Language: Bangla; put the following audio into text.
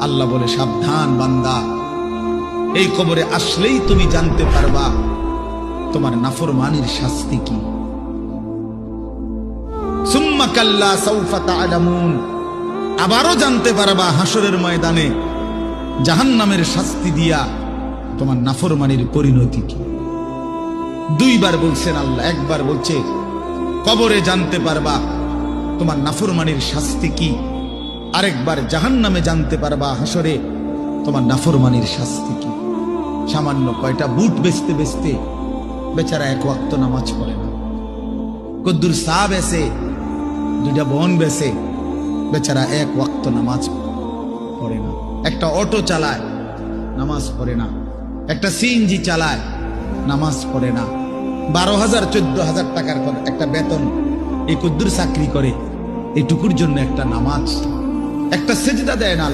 আল্লাহ বলে, সাবধান বান্দা, এই কবরে আসলেই তুমি জানতে পারবা তোমার নাফরমানির শাস্তি কি। সুম্মা কাল্লা সাউফা তা'লামুন, আবারও জানতে পারবা হাসরের ময়দানে জাহান্নামের শাস্তি দিয়া তোমার নাফরমানির পরিণতি কি। দুইবার বলছেন আল্লাহ, একবার বলছে কবরে জানতে পারবা তোমার নাফরমানির শাস্তি কি, আরেকবার জাহান্নামে জানতে পারবা হাসরে তোমার নাফরমানির শাস্তি কি। সামান্য কয়টা বুট বেচতে বেচতে বেচারা এক ওয়াক্ত নামাজ পড়ে না, কদ্দুর চা বেচে, দুইটা বন বেচে, বেচারা এক ওয়াক্ত নামাজ পড়ে না। একটা অটো চালায়, নামাজ পড়ে না। একটা সিএনজি চালায়, নামাজ পড়ে না। 12,000 14,000 টাকার একটা বেতন, এই কদ্দুর চাকরি করে, এইটুকুর জন্য একটা নামাজ, একটা সেজদা দেয় না।